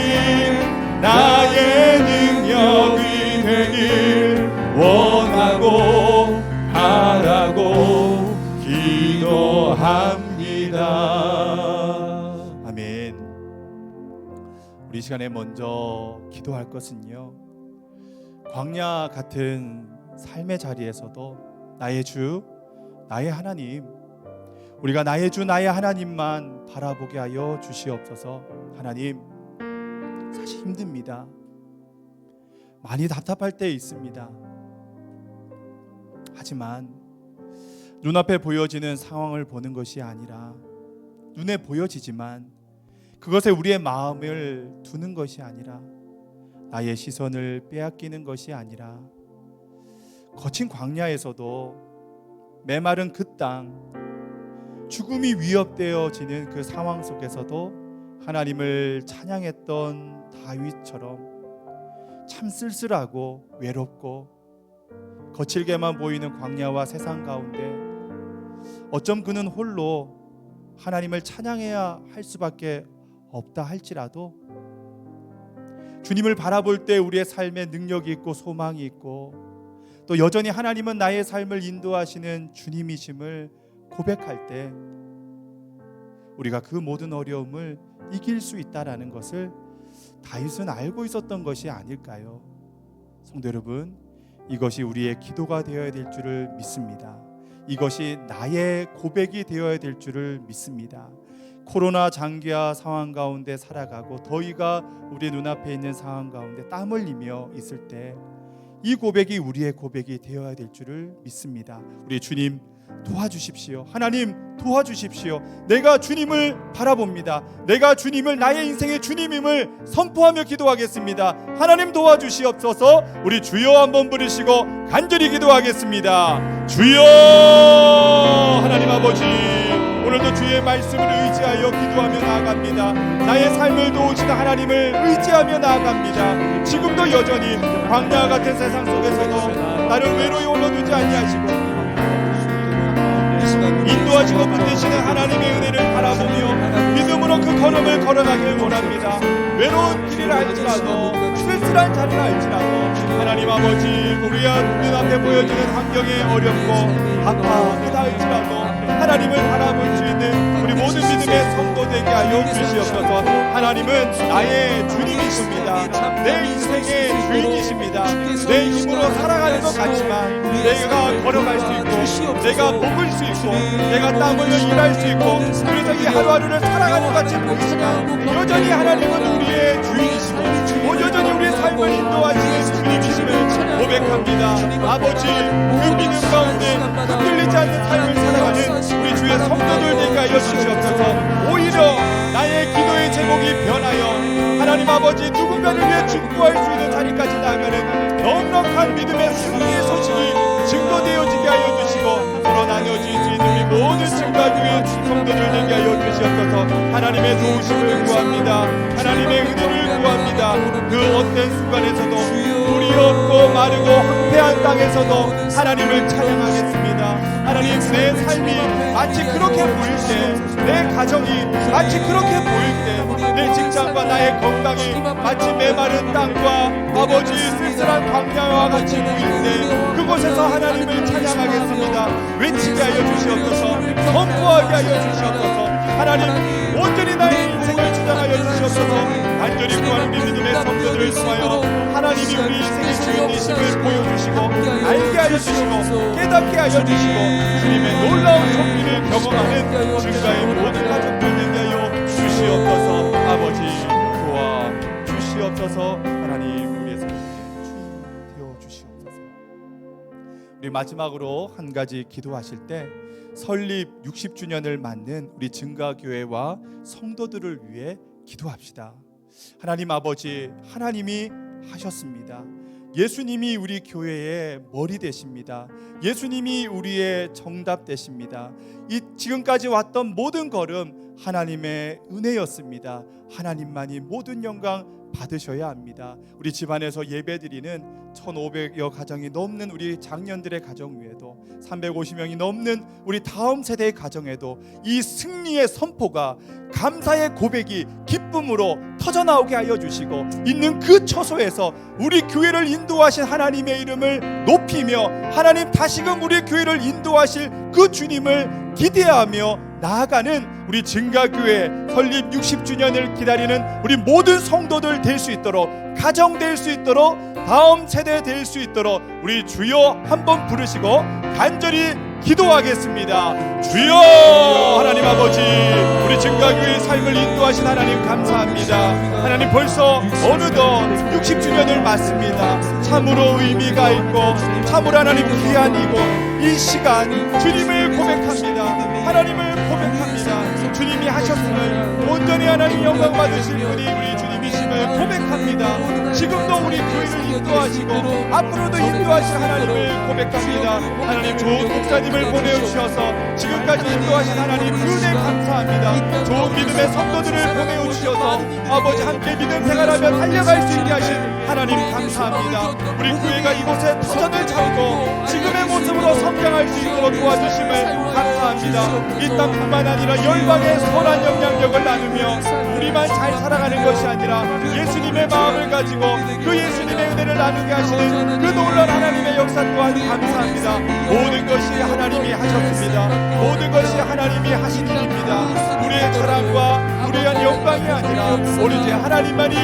나의 능력이 되길 원하고 바라고 기도합니다. 아멘. 우리 시간에 먼저 기도할 것은요, 광야 같은 삶의 자리에서도 나의 주, 나의 하나님, 우리가 나의 주, 나의 하나님만 바라보게 하여 주시옵소서. 하나님, 사실 힘듭니다. 많이 답답할 때 있습니다. 하지만 눈앞에 보여지는 상황을 보는 것이 아니라, 눈에 보여지지만 그것에 우리의 마음을 두는 것이 아니라, 나의 시선을 빼앗기는 것이 아니라, 거친 광야에서도 메마른 그 땅, 죽음이 위협되어지는 그 상황 속에서도 하나님을 찬양했던 다윗처럼 참 쓸쓸하고 외롭고 거칠게만 보이는 광야와 세상 가운데 어쩜 그는 홀로 하나님을 찬양해야 할 수밖에 없다 할지라도, 주님을 바라볼 때 우리의 삶에 능력이 있고 소망이 있고, 또 여전히 하나님은 나의 삶을 인도하시는 주님이심을 고백할 때 우리가 그 모든 어려움을 이길 수 있다라는 것을 다윗은 알고 있었던 것이 아닐까요? 성도 여러분, 이것이 우리의 기도가 되어야 될 줄을 믿습니다. 이것이 나의 고백이 되어야 될 줄을 믿습니다. 코로나 장기화 상황 가운데 살아가고 더위가 우리 눈앞에 있는 상황 가운데 땀 흘리며 있을 때 이 고백이 우리의 고백이 되어야 될 줄을 믿습니다. 우리 주님 도와주십시오. 하나님 도와주십시오. 내가 주님을 바라봅니다. 내가 주님을 나의 인생의 주님임을 선포하며 기도하겠습니다. 하나님 도와주시옵소서. 우리 주여 한번 부르시고 간절히 기도하겠습니다. 주여, 하나님 아버지, 오늘도 주의 말씀을 의지하여 기도하며 나아갑니다. 나의 삶을 도우시는 하나님을 의지하며 나아갑니다. 지금도 여전히 광야 같은 세상 속에서도 나를 외로이 올려두지 아니하시고 인도하시고 붙드시는 하나님의 은혜를 바라보며 믿음으로 그 걸음을 걸어가길 원합니다. 외로운 길이라 할지라도, 쓸쓸한 자리라 할지라도, 하나님 아버지, 우리의 눈앞에 보여지는 환경이 어렵고 바쁘다 할지라도 하나님을 바라볼 수 있는 우리 모든 믿음의 성도 되게 하여 주시옵소서. 하나님은 나의 주님이십니다. 내 인생의 주인이십니다. 내 힘으로 살아가는 것 같지만 내가 걸어갈 수 있고, 내가 먹을 수 있고, 내가 땀 흘려 일할 수 있고, 그래서 이 하루하루를 살아가는 것 같이 보이지만 여전히 하나님은 우리의 주인이시고 여전히 우리의 삶을 인도하시는 주님이심을 고백합니다. 아버지, 그 믿음 가운데 흔들리지 않는 삶을 살아가는 우리 주의 성도들 되게 하여 주시옵소서. 오히려 나의 기도의 제목이 변하여 하나님 아버지, 누군가를 위해 축구할 수 있는 자리까지 나아가는 넉넉한 믿음의 승리의 소식이 증거되어지게 하여 주시고, 서로 나눠질 수 있는 우리 모든 증가교회 성도들 되게 하여 주시옵소서. 하나님의 도우심을 구합니다. 하나님의 은혜를 구합니다. 그 어떤 순간에서도 물이 없고 마르고 황폐한 땅에서도 하나님을 찬양하겠습니다. 하나님, 내 삶이 마치 그렇게 보일 때, 내 가정이 마치 그렇게 보일 때, 내 직장과 나의 건강이 마치 메마른 땅과 아버지 쓸쓸한 광야와 같이 보일 때, 그곳에서 하나님을 찬양하겠습니다. 외치게 하여 주시옵소서. 선포하게 하여 주시옵소서. 하나님, 온전히 나의 인생을 주장하여 주시옵소서. 간절히 구하는 우리 믿음의 성도들을 통하여 하나님이 우리 인생의 주인이심을 보여주시고 알게 하여 주시고 깨닫게 하여 주시고 주님의 놀라운 섭리를 경험하는 증가의 모든 가족들 되게 하여 주시옵소서. 아버지, 도와 주시옵소서. 하나님, 우리의 삶에 주인 되어 주시옵소서. 우리 마지막으로 한 가지 기도하실 때 설립 60주년을 맞는 우리 증가교회와 성도들을 위해 기도합시다. 하나님 아버지, 하나님이 하셨습니다. 예수님이 우리 교회의 머리 되십니다. 예수님이 우리의 정답 되십니다. 이 지금까지 왔던 모든 걸음 하나님의 은혜였습니다. 하나님만이 모든 영광 받으셔야 합니다. 우리 집안에서 예배드리는 1,500여 가정이 넘는 우리 장년들의 가정 외에도 350명이 넘는 우리 다음 세대의 가정에도 이 승리의 선포가, 감사의 고백이 기쁨으로 터져나오게 하여 주시고, 있는 그 처소에서 우리 교회를 인도하신 하나님의 이름을 높이며 하나님 다시금 우리 교회를 인도하실 그 주님을 기대하며 나아가는 우리 증가교회 설립 60주년을 기다리는 우리 모든 성도들 될 수 있도록, 가정 될 수 있도록 다음 세대 될 수 있도록 우리 주여 한번 부르시고 간절히 기도하겠습니다. 주여 하나님 아버지, 우리 증거교회의 삶을 인도하신 하나님 감사합니다. 하나님 벌써 어느덧 60주년을 맞습니다. 참으로 의미가 있고 참으로 하나님 귀한이고 이 시간 주님을 고백합니다. 하나님을 고백합니다. 주님이 하셨음을 온전히 하나님 영광 받으실 분이 우리 주님이심을 고백합니다. 지금도 우리 교회를 인도하시고 앞으로도 인도하실 하나님을 고백합니다. 하나님 좋은 목사님을 보내주셔서 지금까지 인도하신 하나님 은혜 감사합니다. 좋은 믿음의 성도들을 보내주셔서 아버지 함께 믿음 생활하며 달려갈 수 있게 하신 하나님 감사합니다. 우리 교회가 이곳에 터전을 잡고 지금의 모습으로 성장할 수 있도록 도와주심을 감사합니다. 이 땅뿐만 아니라 열방의 선한 영향력을 나누며 우리만 잘 살아가는 것이 아니라 예수님의 마음을 가지고 그 예수님의 은혜를 나누게 하시는 그 놀라운 하나님의 역사 또한 감사합니다. 모든 것이 하나님이 하셨습니다. 모든 것이 하나님이 하신 일입니다. 우리의 자랑과 우리의 영광이 아니라 오로지 하나님만이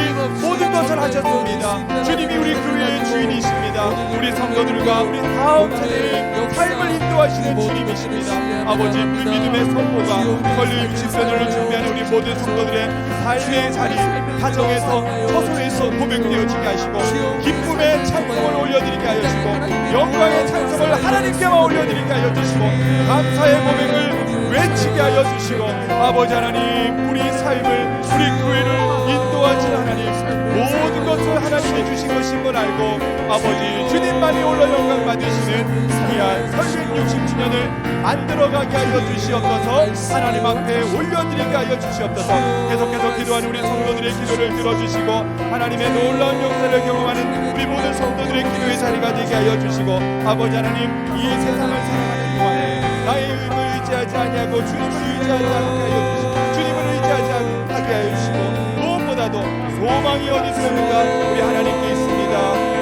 모든 것을 하셨습니다. 주님이 우리 교회의 주인이십니다. 우리 성도들과 우리 다음 세대의 삶을 인도하시는 주님이십니다. 아버지, 그 믿음의 선포가 걸릴 60년을 준비하는 우리 모든 성도들의 삶의 자리, 가정에서, 처소에서 고백되어지게 하시고 기쁨의 찬송을 올려드리게 하시고 영광의 찬송을 하나님께만 올려드리게 하여 주시고 감사의 고백을 외치게 하여 주시고 아버지 하나님, 우리 삶을, 우리 교회를 인도하신 하나님, 모든 것을 하나님이 주신 것인 걸 알고 아버지 주님만이 홀로 영광 받으시는 귀한 설립 60주년을 만들어가게 하여 주시옵소서. 하나님 앞에 올려드리게 하여 주시옵소서. 계속해서 기도하는 우리 성도들의 기도를 들어주시고 하나님의 놀라운 역사를 경험하는 우리 모든 성도들의 기도의 자리가 되게 하여 주시고 아버지 하나님, 이 세상을 살아가는 동안에 나의 힘을 의지하지 아니하고 주님을 의지하지 않게 하여 주시고 주님을 의지하지 않게 하여 주시고 무엇보다도 소망이 어디 있습니까? 우리 하나님께 있습니다.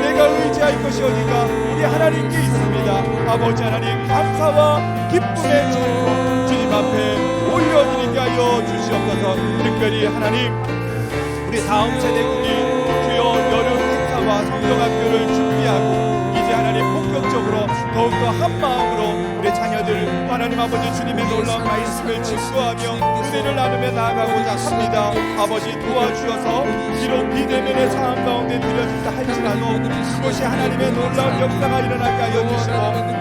내가 의지할 것이 어디가? 우리 하나님께 있습니다. 아버지 하나님, 감사와 기쁨의 찬송 주님 앞에 올려드리게 하여 주시옵소서. 특별히 하나님, 우리 다음 세대군이 주여 여름 행사와 성경학교를 준비하고 이제 하나님 본격적으로 더욱더 한 마음으로 우리 자녀들 하나님 아버지 주님의 놀라운 말씀을 증거하며 은혜를 나누며 나아가고자 합니다. 아버지 도와주셔서 비록 비대면의 상황 가운데 들여진다 할지라도 그것이 하나님의 놀라운 역사가 일어나게 하여 주시고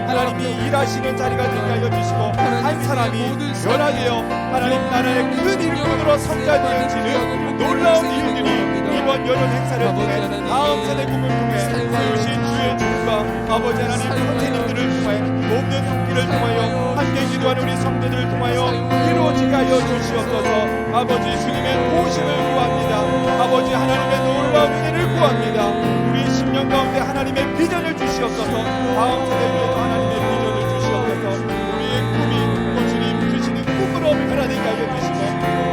하나님이 일하시는 자리가 되게 하여 주시고 한 사람이 변화되어 하나님 나라의 큰 일꾼으로 성장되어지는 놀라운 일들이 이번 여름 행사를 통해 다음 세대 꿈을 통해 세우신 주의 주가 아버지 하나님 선생님들을 통해 모든 손길을 통하여 함께 기도하는 우리 성도들을 통하여 이루어지게 하여 주시옵소서. 아버지 주님의 도우심을 구합니다. 아버지 하나님의 놀라운 은혜를 구합니다. 우리 10년 가운데 하나님의 비전을 주시옵소서. 다음 세대에도 하나님의 비전을 주시옵소서. 우리의 꿈이 또 주님 주시는 꿈으로 변화되게 하여 주시고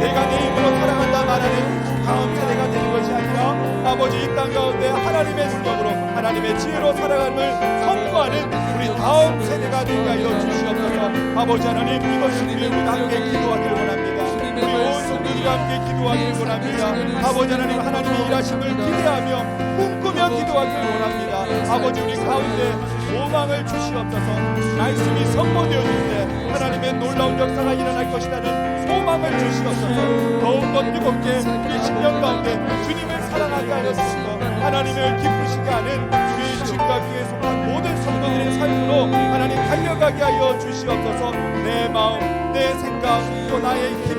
내가 내 힘으로 살아간다 말하는 다음 세대가 되는 것이 아니라 아버지 이 땅 가운데 하나님의 능력으로 하나님의 지혜로 살아감을 선포하는 우리 다음 세대가 되게 하여 주시옵소서. 아버지 하나님, 이것을 우리 모두 함께 기도하기를 원합니다. 우리 온 성도들이 함께 기도하기를 원합니다. 아버지 하나님, 하나님의 일하심을 기대하며 꿈꾸며 기도하기를 원합니다. 아버지 우리 가운데 소망을 주시옵소서. 말씀이 선포되어질 때 하나님의 놀라운 역사가 일어날 것이라는 소망을 주시옵소서. 더욱더 뜨겁게 우리 10년 가운데 주님을 사랑하게 하여 주시고 하나님을 기쁘시게 하는 우리 증거교회에 속한 모든 성도들의 삶으로 하나님 달려가게 하여 주시옵소서. 내 마음, 내 생각, 또 나의 힘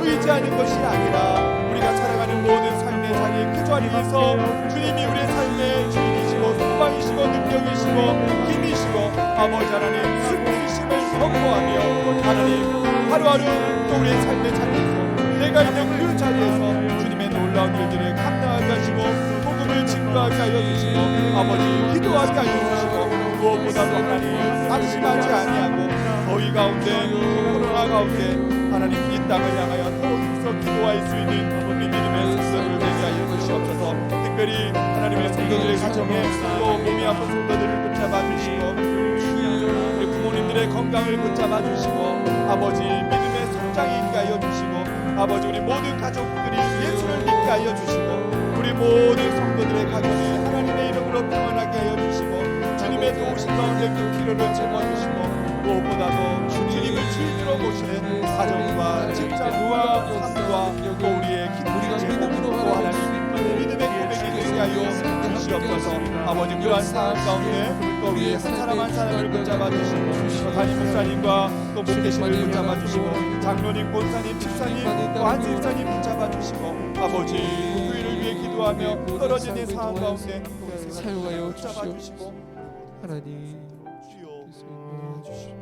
의지하는 것이 아니라 우리가 살아가는 모든 삶의 자리에 그 자리에서 주님이 우리의 삶의 주인이시고 소망이시고 능력이시고 힘이시고 아버지 하나님 승리심을 선포하며 하나님 하루하루 또 우리의 삶의 자리에서 내가 있는 그 자리에서 주님의 놀라운 일들을 감당하게 하시고 복음을 증거하게 하여 주시고 아버지 기도하게 하여 주시고 무엇보다도 하나님 낙심하지 아니하고 더위 가운데 코로나 가운데 하나님 이 땅을 향하여 더욱더 기도할 수 있는 우리 믿음의 성도들을 되게 하여 주시옵소서. 특별히 하나님의 성도들의 가정에 또 몸이 아픈 성도들을 붙잡아 주시고 우리 부모님들의 건강을 붙잡아 주시고 아버지 믿음의 성장이 있게 하여 주시고 아버지 우리 모든 가족들이 예수를 믿게 하여 주시고 우리 모든 성도들의 가정에 하나님의 이름으로 주님으로 평안하게 하여 주시고 주님의 도우심 가운데 그 필요를 채워주시고 무엇보다도 주님을 주인으로 모시는 가정과 직장과 삶과 또 우리의 기도의 제목 또 하나님 믿음의 고백이 되게 하여 주시옵소서. 아버지 그러한 상황 가운데 또 우리 한 사람 한 사람을 붙잡아 주시고 또 담임 목사님과 또 목회신을 붙잡아 주시고 장로님, 권사님, 집사님 또 한수 집사님 붙잡아 주시고 아버지 교회를 위해 기도하며 떨어진 이 상황 가운데 사용하여 붙잡아 주시고 하나님 주여